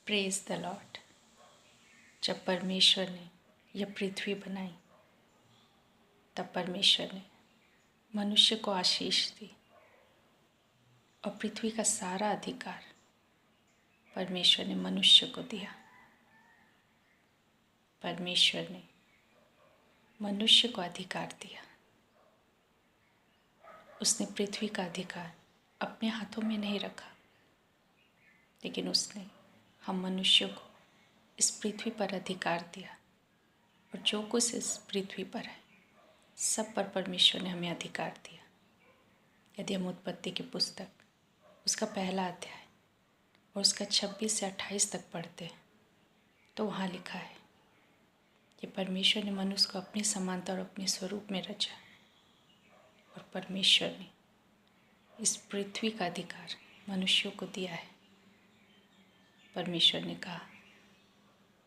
Praise the Lord. जब परमेश्वर ने यह पृथ्वी बनाई तब परमेश्वर ने मनुष्य को आशीष दी और पृथ्वी का सारा अधिकार परमेश्वर ने मनुष्य को दिया। परमेश्वर ने मनुष्य को अधिकार दिया। उसने पृथ्वी का अधिकार अपने हाथों में नहीं रखा, लेकिन उसने हम मनुष्यों को इस पृथ्वी पर अधिकार दिया और जो कुछ इस पृथ्वी पर है सब पर परमेश्वर ने हमें अधिकार दिया। यदि हम उत्पत्ति की पुस्तक उसका पहला अध्याय और उसका 26 से 28 तक पढ़ते हैं तो वहाँ लिखा है कि परमेश्वर ने मनुष्य को अपनी समानता और अपने स्वरूप में रचा और परमेश्वर ने इस पृथ्वी का अधिकार मनुष्यों को दिया है। परमेश्वर ने कहा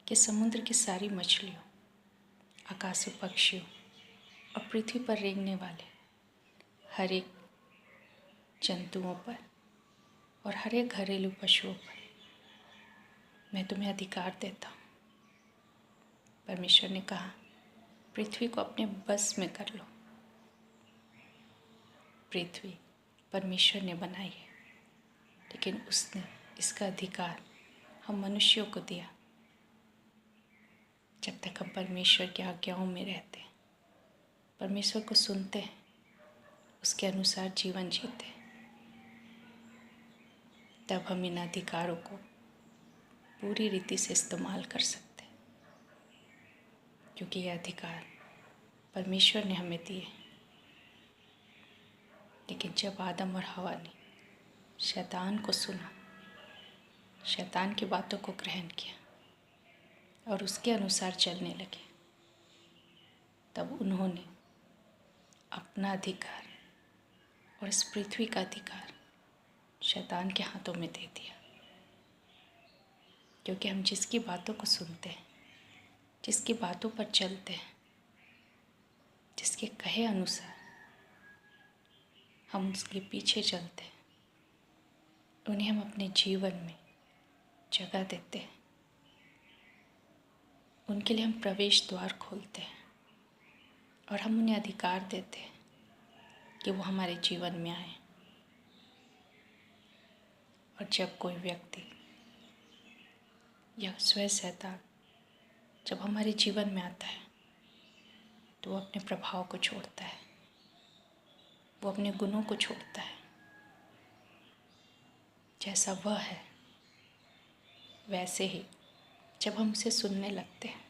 कि समुद्र की सारी मछलियों, आकाशीय पक्षियों और पृथ्वी पर रेंगने वाले हर एक जंतुओं पर और हर एक घरेलू पशुओं पर मैं तुम्हें अधिकार देता हूँ। परमेश्वर ने कहा पृथ्वी को अपने बस में कर लो। पृथ्वी परमेश्वर ने बनाई है, लेकिन उसने इसका अधिकार हम मनुष्यों को दिया। जब तक हम परमेश्वर की आज्ञाओं में रहते हैं, परमेश्वर को सुनते हैं, उसके अनुसार जीवन जीते हैं, तब हम इन अधिकारों को पूरी रीति से इस्तेमाल कर सकते हैं, क्योंकि ये अधिकार परमेश्वर ने हमें दिए। लेकिन जब आदम और हवा ने शैतान को सुना, शैतान की बातों को ग्रहण किया और उसके अनुसार चलने लगे, तब उन्होंने अपना अधिकार और इस पृथ्वी का अधिकार शैतान के हाथों में दे दिया। क्योंकि हम जिसकी बातों को सुनते हैं, जिसकी बातों पर चलते हैं, जिसके कहे अनुसार हम उसके पीछे चलते हैं, उन्हें हम अपने जीवन में जगह देते हैं। उनके लिए हम प्रवेश द्वार खोलते हैं और हम उन्हें अधिकार देते हैं कि वो हमारे जीवन में आए। और जब कोई व्यक्ति या स्वयं शैतान जब हमारे जीवन में आता है तो वो अपने प्रभाव को छोड़ता है, वो अपने गुणों को छोड़ता है। जैसा वह है वैसे ही जब हम उसे सुनने लगते हैं,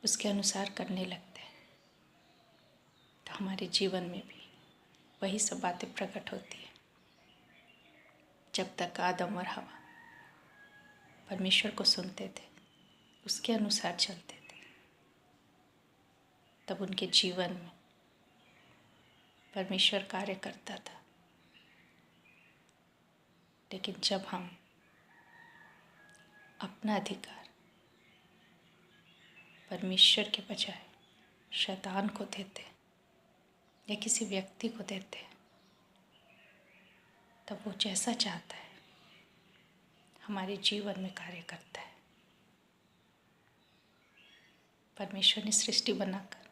उसके अनुसार करने लगते हैं, तो हमारे जीवन में भी वही सब बातें प्रकट होती है। जब तक आदम और हवा परमेश्वर को सुनते थे, उसके अनुसार चलते थे, तब उनके जीवन में परमेश्वर कार्य करता था। लेकिन जब हम अपना अधिकार परमेश्वर के बजाय शैतान को देते या किसी व्यक्ति को देते, तब वो जैसा चाहता है हमारे जीवन में कार्य करता है। परमेश्वर ने सृष्टि बनाकर,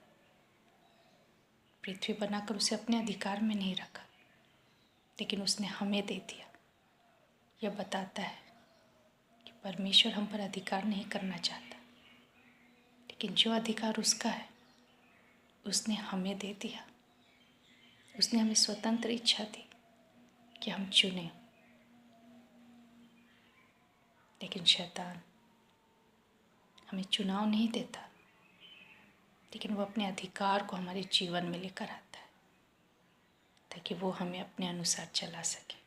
पृथ्वी बनाकर उसे अपने अधिकार में नहीं रखा, लेकिन उसने हमें दे दिया। यह बताता है कि परमेश्वर हम पर अधिकार नहीं करना चाहता, लेकिन जो अधिकार उसका है उसने हमें दे दिया। उसने हमें स्वतंत्र इच्छा दी कि हम चुनें। लेकिन शैतान हमें चुनाव नहीं देता, लेकिन वो अपने अधिकार को हमारे जीवन में लेकर आता है ताकि वो हमें अपने अनुसार चला सके।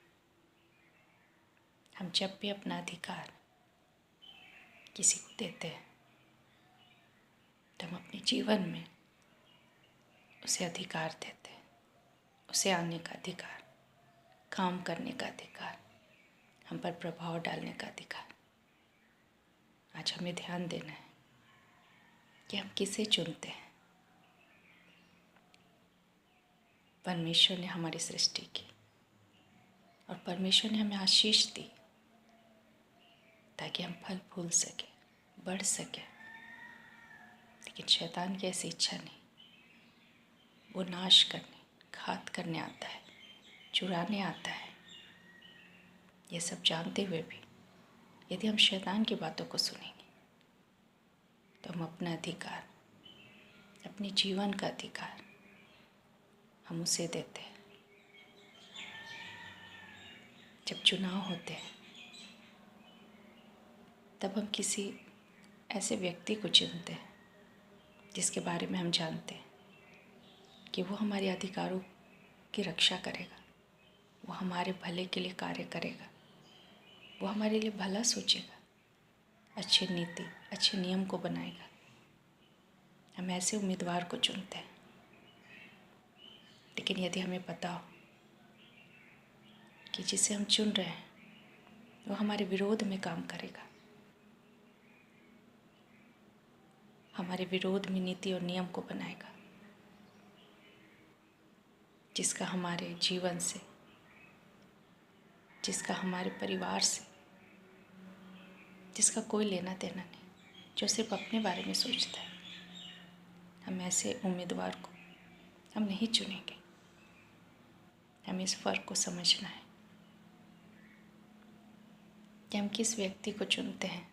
हम जब भी अपना अधिकार किसी को देते हैं तो हम अपने जीवन में उसे अधिकार देते हैं, उसे आने का अधिकार, काम करने का अधिकार, हम पर प्रभाव डालने का अधिकार। आज हमें ध्यान देना है कि हम किसे चुनते हैं। परमेश्वर ने हमारी सृष्टि की और परमेश्वर ने हमें आशीष दी, ताकि हम फल फूल सकें, बढ़ सकें। लेकिन शैतान की ऐसी इच्छा नहीं। वो नाश करने, घात करने आता है, चुराने आता है। ये सब जानते हुए भी यदि हम शैतान की बातों को सुनेंगे तो हम अपना अधिकार, अपने जीवन का अधिकार हम उसे देते हैं। जब चुनाव होते हैं तब हम किसी ऐसे व्यक्ति को चुनते हैं जिसके बारे में हम जानते हैं कि वो हमारे अधिकारों की रक्षा करेगा, वो हमारे भले के लिए कार्य करेगा, वो हमारे लिए भला सोचेगा, अच्छी नीति, अच्छे नियम को बनाएगा। हम ऐसे उम्मीदवार को चुनते हैं। लेकिन यदि हमें पता हो कि जिसे हम चुन रहे हैं वो हमारे विरोध में काम करेगा, हमारे विरोध में नीति और नियम को बनाएगा, जिसका हमारे जीवन से, जिसका हमारे परिवार से, जिसका कोई लेना देना नहीं, जो सिर्फ अपने बारे में सोचता है, हम ऐसे उम्मीदवार को हम नहीं चुनेंगे। हमें इस फ़र्क को समझना है कि हम किस व्यक्ति को चुनते हैं,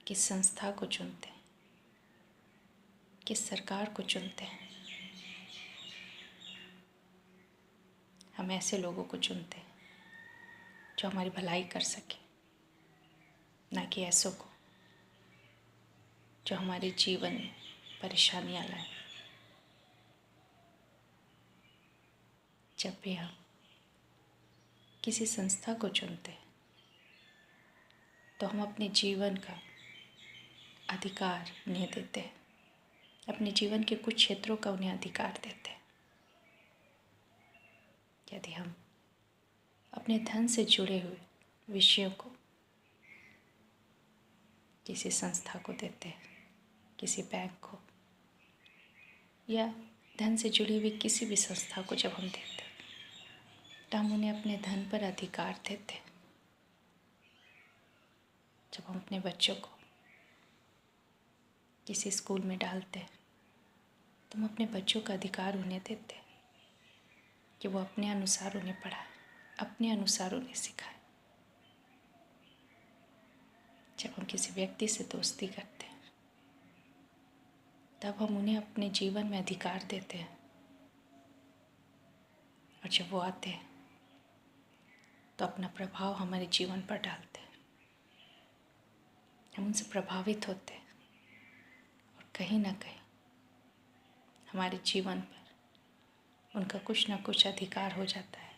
किस संस्था को चुनते हैं, किस सरकार को चुनते हैं। हम ऐसे लोगों को चुनते हैं जो हमारी भलाई कर सके, ना कि ऐसों को जो हमारे जीवन में परेशानियां लाए। जब भी हम किसी संस्था को चुनते हैं तो हम अपने जीवन का अधिकार उन्हें देते हैं, अपने जीवन के कुछ क्षेत्रों का उन्हें अधिकार देते हैं। यदि हम अपने धन से जुड़े हुए विषयों को किसी संस्था को देते हैं, किसी बैंक को, या धन से जुड़ी हुई किसी भी संस्था को जब हम देते हैं तो हम उन्हें अपने धन पर अधिकार देते हैं। जब हम अपने बच्चों को किसी स्कूल में डालते हैं तो हम अपने बच्चों का अधिकार उन्हें देते हैं कि वो अपने अनुसार उन्हें पढ़ाए, अपने अनुसार उन्हें सिखाए। जब हम किसी व्यक्ति से दोस्ती करते हैं तब हम उन्हें अपने जीवन में अधिकार देते हैं, और जब वो आते हैं तो अपना प्रभाव हमारे जीवन पर डालते हैं। हम उनसे प्रभावित होते हैं और कहीं ना कहीं हमारे जीवन पर उनका कुछ ना कुछ अधिकार हो जाता है।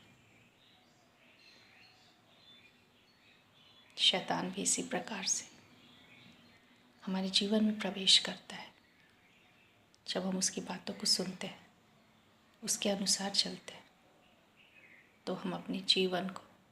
शैतान भी इसी प्रकार से हमारे जीवन में प्रवेश करता है। जब हम उसकी बातों को सुनते हैं, उसके अनुसार चलते हैं, तो हम अपने जीवन को